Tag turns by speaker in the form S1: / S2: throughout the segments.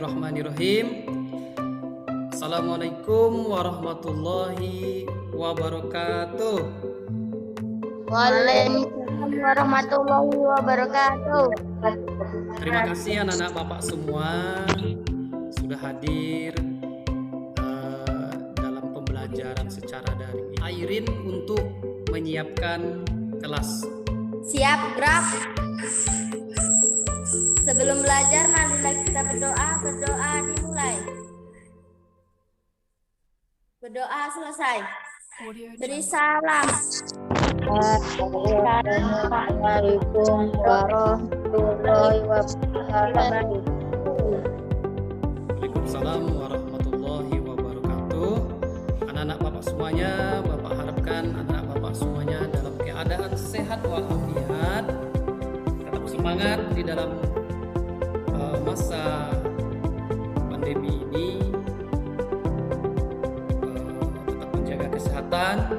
S1: Bismillahirrahmanirrahim. Assalamualaikum warahmatullahi wabarakatuh.
S2: Waalaikumsalam warahmatullahi wabarakatuh.
S1: Terima kasih anak-anak Bapak semua sudah hadir dalam pembelajaran secara daring. Airin untuk menyiapkan kelas.
S2: Siap, Graf. Sebelum belajar, marilah kita berdoa. Berdoa dimulai. Berdoa selesai. Beri salam.
S3: Assalamualaikum warahmatullahi wabarakatuh.
S1: Waalaikumsalam warahmatullahi wabarakatuh. Anak-anak Bapak semuanya, Bapak harapkan anak-anak Bapak semuanya dalam keadaan sehat walafiat, tetap semangat di dalam masa pandemi ini, tetap menjaga kesehatan,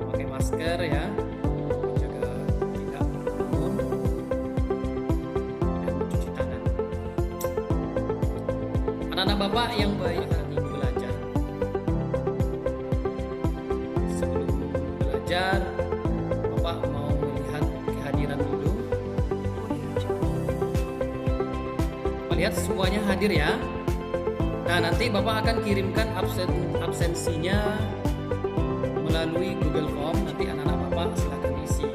S1: pakai masker ya, menjaga tidak berkerumun, dan mencuci tangan. Anak-anak Bapak yang baik hati belajar. Sebelum belajar, Bapak mau melihat kehadiran dulu. Lihat semuanya hadir ya. Nah, nanti Bapak akan kirimkan absensinya melalui Google Form. Nanti anak-anak Bapak silakan isi.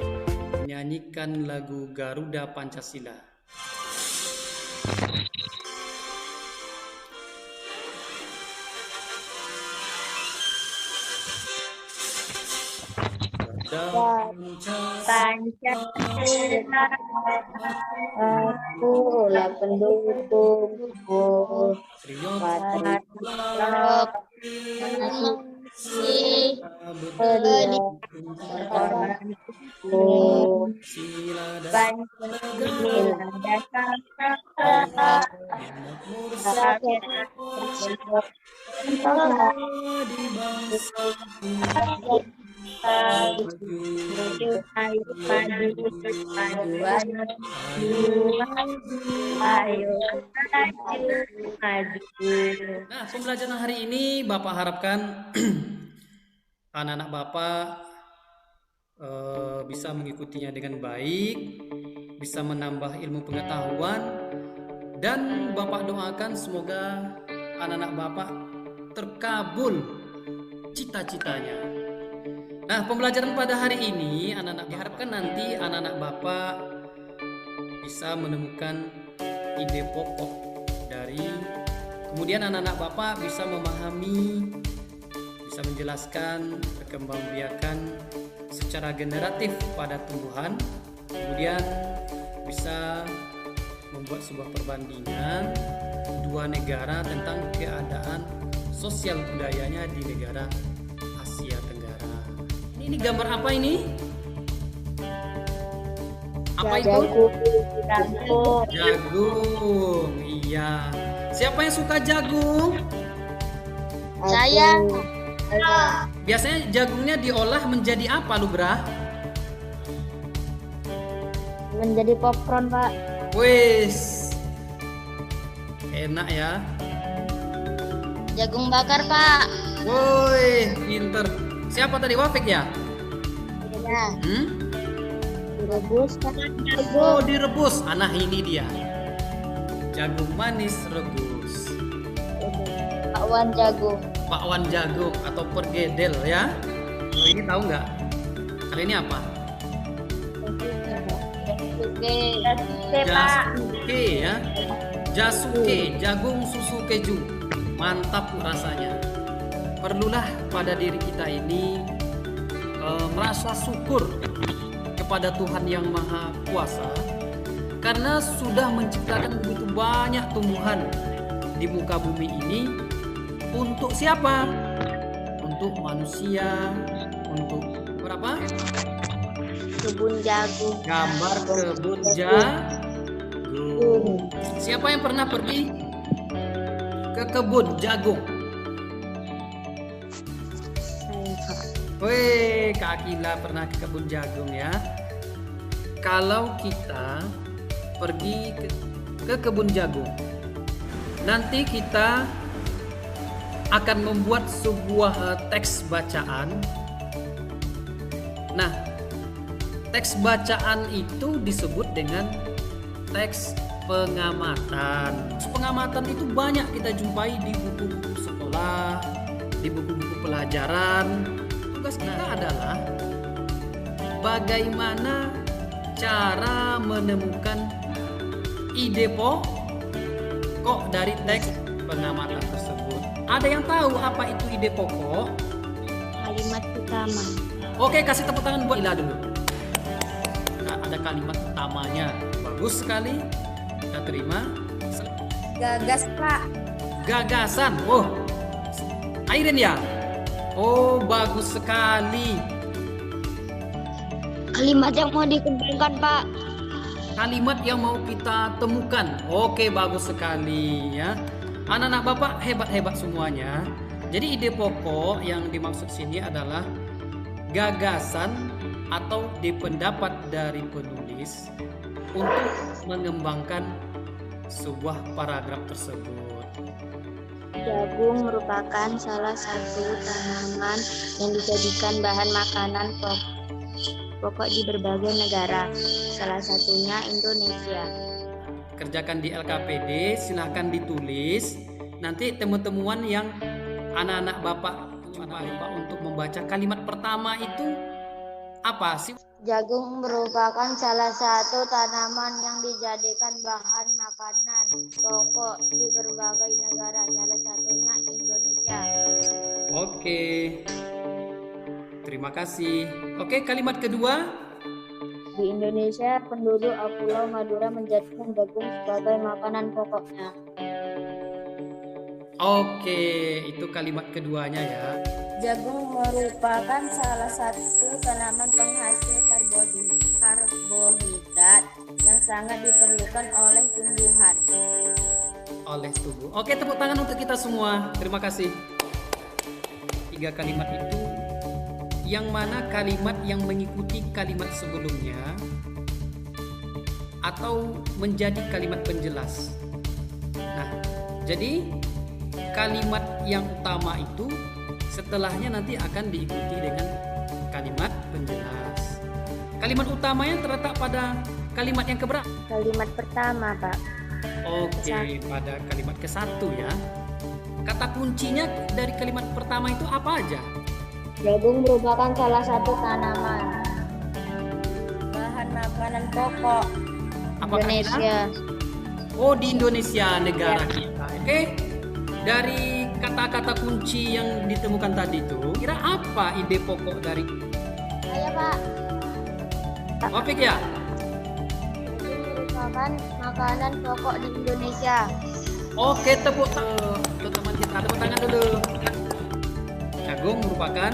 S1: Menyanyikan lagu Garuda Pancasila.
S3: Pancasila, akulah pendukungmu. Patriot, nasi, berkorbanku. Pancasila dasar
S1: Nah, pembelajaran hari ini Bapak harapkan anak-anak Bapak bisa mengikutinya dengan baik, bisa menambah ilmu pengetahuan, dan Bapak doakan semoga anak-anak Bapak terkabul cita-citanya. Nah, pembelajaran pada hari ini anak-anak diharapkan nanti anak-anak Bapak bisa menemukan ide pokok dari, kemudian anak-anak Bapak bisa memahami, bisa menjelaskan, berkembangbiakan secara generatif pada tumbuhan, kemudian bisa membuat sebuah perbandingan dua negara tentang keadaan sosial budayanya di negara Asia Tenggara. Ini gambar apa ini? Apa itu? Jagung. Iya. Siapa yang suka jagung?
S2: Saya.
S1: Biasanya jagungnya diolah menjadi apa, Lugra?
S3: menjadi popcorn, Pak.
S1: Wis. Enak ya.
S2: Jagung bakar, Pak.
S1: Woi, pinter. Siapa tadi, Wafik ya?
S2: Ya.
S3: Direbus, Pak.
S1: Oh, direbus. Nah, ini dia. Jagung manis rebus.
S3: Bakwan jagung.
S1: Bakwan jagung atau pergedel ya. Oh, ini tahu nggak? Kali ini apa? Jasuke ya. Jasuke, jagung susu keju. Mantap rasanya. Perlulah pada diri kita ini merasa syukur kepada Tuhan yang Maha Kuasa karena sudah menciptakan begitu banyak tumbuhan di muka bumi ini. Untuk siapa? Untuk manusia. Untuk berapa?
S3: Kebun jagung.
S1: Gambar kebun jagung. Siapa yang pernah pergi ke kebun jagung? Weh, Kak Akila pernah ke kebun jagung ya. Kalau kita pergi ke kebun jagung, nanti kita akan membuat sebuah teks bacaan. Nah, teks bacaan itu disebut dengan teks pengamatan. Pengamatan itu banyak kita jumpai di buku-buku sekolah, di buku-buku pelajaran. Tugas kita adalah bagaimana cara menemukan ide pokok dari teks pengamatan tersebut. Ada yang tahu apa itu ide pokok?
S3: Kalimat utama.
S1: Oke, kasih tepuk tangan buat Ila dulu. Nah, ada kalimat utamanya. Bagus sekali. Kita terima.
S2: Gagas, Pak.
S1: Gagasan. Oh, Airin ya? Oh, bagus sekali.
S3: Kalimat yang mau dikembangkan, Pak.
S1: Kalimat yang mau kita temukan. Oke, bagus sekali ya. Anak-anak Bapak hebat-hebat semuanya. Jadi ide pokok yang dimaksud sini adalah gagasan atau pendapat dari penulis untuk mengembangkan sebuah paragraf tersebut.
S3: Jagung merupakan salah satu tanaman yang dijadikan bahan makanan pokok di berbagai negara, salah satunya Indonesia.
S1: Kerjakan di LKPD, silahkan ditulis. Nanti temuan-temuan yang anak-anak Bapak untuk membaca kalimat pertama itu apa sih?
S3: Jagung merupakan salah satu tanaman yang dijadikan bahan makanan pokok di berbagai negara, salah satunya Indonesia.
S1: Oke. Terima kasih. Oke, kalimat kedua.
S3: Di Indonesia, penduduk Pulau Madura menjadikan jagung sebagai makanan pokoknya.
S1: Oke, itu kalimat keduanya ya.
S2: Jagung merupakan salah satu tanaman penghasil karbohidrat yang sangat diperlukan oleh tumbuhan.
S1: Oleh tubuh. Oke, tepuk tangan untuk kita semua. Terima kasih. 3 kalimat itu, yang mana kalimat yang mengikuti kalimat sebelumnya atau menjadi kalimat penjelas. Nah, jadi kalimat yang utama itu setelahnya nanti akan diikuti dengan kalimat penjelas. Kalimat utamanya terletak pada kalimat yang keberapa?
S3: Kalimat pertama, Pak.
S1: Oke, pada kalimat ke-1 ya. Kata kuncinya dari kalimat pertama itu apa aja?
S3: Jagung merupakan salah satu tanaman
S2: Bahan makanan pokok.
S1: Apakah
S3: Indonesia.
S1: Oh, di Indonesia, negara kita. Oke. Dari kata-kata kunci yang ditemukan tadi itu, kira apa ide pokok dari
S3: Saya, Pak.
S1: Wafik ya?
S3: Jagung merupakan makanan pokok di Indonesia.
S1: Oke, tepuk tangan untuk teman kita. Tepuk tangan dulu. Jagung merupakan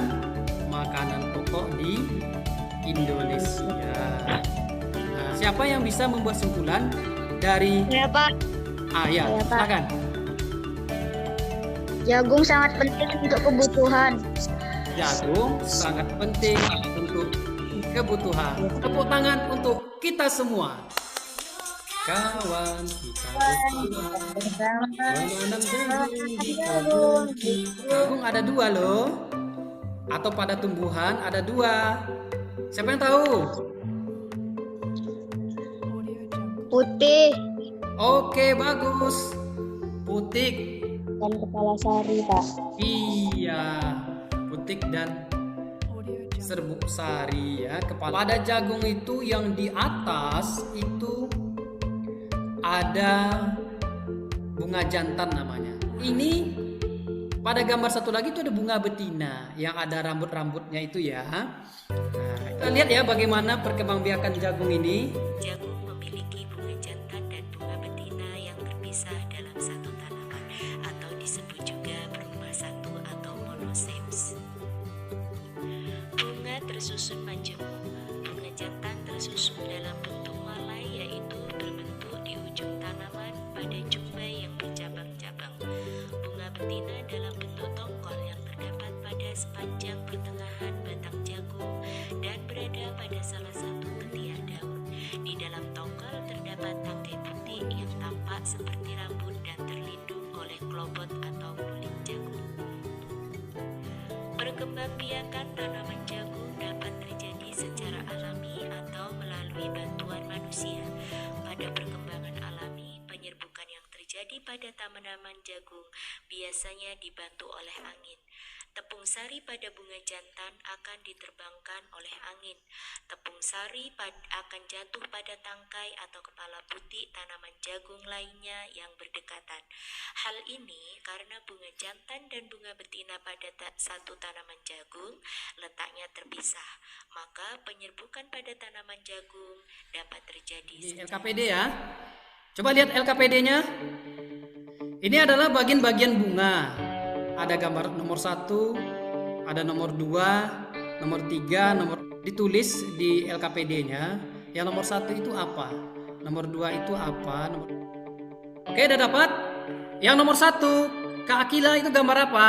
S1: makanan pokok di Indonesia. Nah, siapa yang bisa membuat simpulan dari
S3: Saya, Pak.
S1: Ya,
S3: Saya, Pak.
S1: silakan.
S3: Jagung sangat penting untuk kebutuhan.
S1: Jagung sangat penting untuk kebutuhan. Tepuk tangan untuk kita semua. Kawan kita bersama menanam jagung di kebun kita. Jagung ada 2 loh. Atau pada tumbuhan ada 2. Siapa yang tahu?
S3: Putih
S1: Oke, bagus. Putik.
S3: dan kepala sari, Pak.
S1: Iya, putik dan serbuk sari ya. Pada jagung itu yang di atas itu ada bunga jantan namanya. Ini pada gambar satu lagi itu ada bunga betina yang ada rambut-rambutnya itu ya. Nah, kita lihat ya bagaimana perkembangbiakan jagung ini.
S4: Jagung memiliki bunga jantan dan bunga betina yang terpisah dalam satu tanaman atau disebut juga berumah satu atau monosems. Bunga tersusun majemuk. Bunga jantan tersusun dalam bentuk malai, yaitu berbentuk di ujung tanaman pada jumbai yang bercabang-cabang. Bunga betina dalam bentuk tongkol yang terdapat pada sepanjang pertengahan batang jagung dan berada pada salah satu ketiak daun. Di dalam tongkol terdapat tangkai putih yang tampak seperti rambut dan terlindung oleh klobot atau kulit jagung. Perkembangbiakan tanaman jagung dapat terjadi secara alami atau melalui bantuan manusia. Pada perkembangan alami, penyerbukan yang terjadi pada tanaman jagung biasanya dibantu oleh angin. Tepung sari pada bunga jantan akan diterbangkan oleh angin. Tepung sari akan jatuh pada tangkai atau kepala putih tanaman jagung lainnya yang berdekatan. Hal ini karena bunga jantan dan bunga betina pada satu tanaman jagung letaknya terpisah, maka penyerbukan pada tanaman jagung dapat terjadi.
S1: Di LKPD ya. Coba lihat LKPD-nya. Ini adalah bagian-bagian bunga. Ada gambar nomor 1, ada nomor 2, nomor 3, nomor ditulis di LKPD-nya. Yang nomor 1 itu apa? Nomor 2 itu apa? Oke, udah dapat? Yang nomor 1, Kak Akila, itu gambar apa?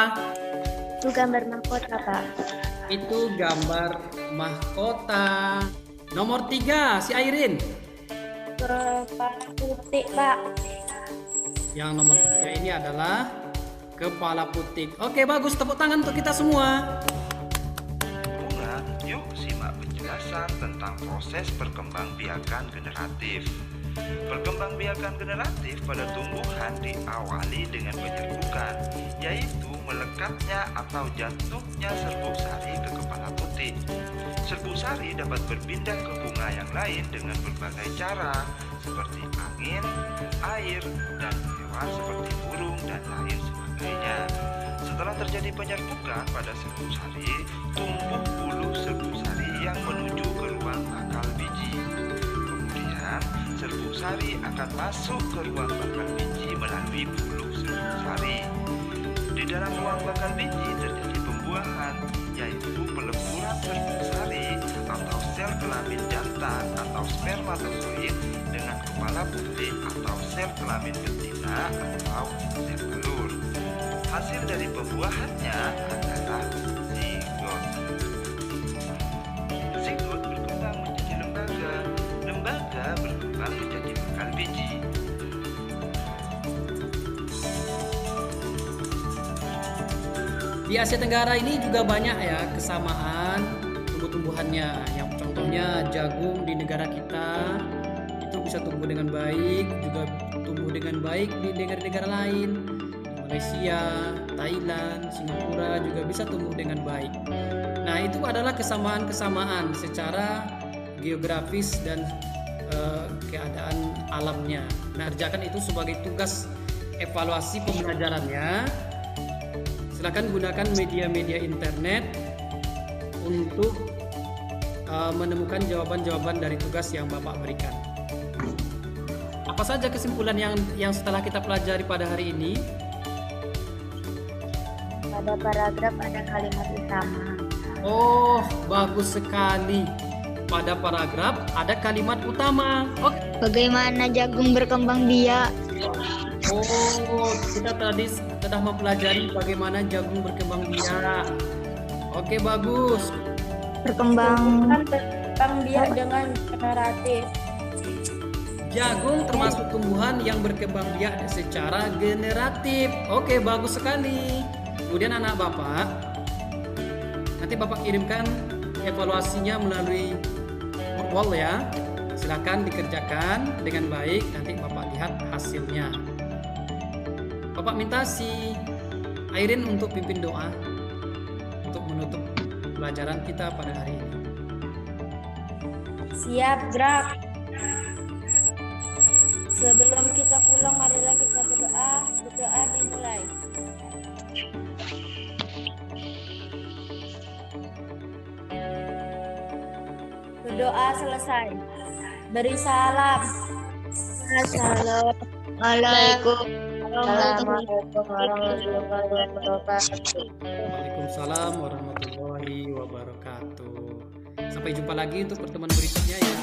S3: Itu gambar mahkota, Pak.
S1: Itu gambar mahkota. Nomor 3, si Airin.
S2: Kepala putih, Pak.
S1: Yang nomor 3 ini adalah kepala putik. Oke, bagus. Tepuk tangan untuk kita semua.
S5: Bunga, yuk simak penjelasan tentang proses perkembangbiakan generatif. Perkembangbiakan generatif pada tumbuhan diawali dengan penyerbukan, yaitu melekatnya atau jatuhnya serbuk sari ke kepala putih. Serbuk sari dapat berpindah ke bunga yang lain dengan berbagai cara, seperti angin, air, dan hewan seperti burung dan lain sebagainya. Setelah terjadi penyerbukan pada serbuk sari, tumbuh bulu serbuk sari yang menuju ke ruang bakal biji. Kemudian, serbuk sari akan masuk ke ruang bakal biji melalui bulu serbuk sari. Di dalam ruang bakal biji terjadi pembuahan, yaitu peleburan serbuk sari atau sel kelamin jantan atau spermatozoid dengan kepala putih atau sel kelamin betina atau sel telur. Hasil dari pembuahannya adalah zigot. Zigot berkembang menjadi lembaga, lembaga berkembang menjadi bakal biji.
S1: Di Asia Tenggara ini juga banyak ya kesamaan tumbuh-tumbuhannya. Yang contohnya jagung di negara kita itu bisa tumbuh dengan baik, juga tumbuh dengan baik di negara-negara lain. Di Malaysia, Thailand, Singapura juga bisa tumbuh dengan baik. Nah, itu adalah kesamaan-kesamaan secara geografis dan keadaan alamnya. Nah, kerjakan itu sebagai tugas evaluasi pembelajarannya. Silakan gunakan media-media internet untuk menemukan jawaban-jawaban dari tugas yang Bapak berikan. Apa saja kesimpulan yang setelah kita pelajari pada hari ini?
S3: Pada paragraf ada kalimat utama.
S1: Oh, bagus sekali. Pada paragraf ada kalimat utama. Oke.
S3: Bagaimana jagung berkembang biak?
S1: Oh, kita tadi sudah mempelajari bagaimana jagung berkembang biak. Oke, bagus.
S3: Berkembang
S2: Biak dengan generatif.
S1: Jagung termasuk tumbuhan yang berkembang biak secara generatif. Oke, bagus sekali. Kemudian anak Bapak, nanti Bapak kirimkan evaluasinya melalui wall ya. Silakan dikerjakan dengan baik, nanti Bapak lihat hasilnya. Bapak minta si Airin untuk pimpin doa untuk menutup pelajaran kita pada hari ini.
S2: Siap, gerak. Sebelum kita pulang, marilah kita berdoa. Berdoa dimulai. Berdoa selesai. Beri salam.
S3: Assalamualaikum warahmatullahi wabarakatuh.
S1: Waalaikumsalam warahmatullahi wabarakatuh. Sampai jumpa lagi untuk pertemuan berikutnya ya.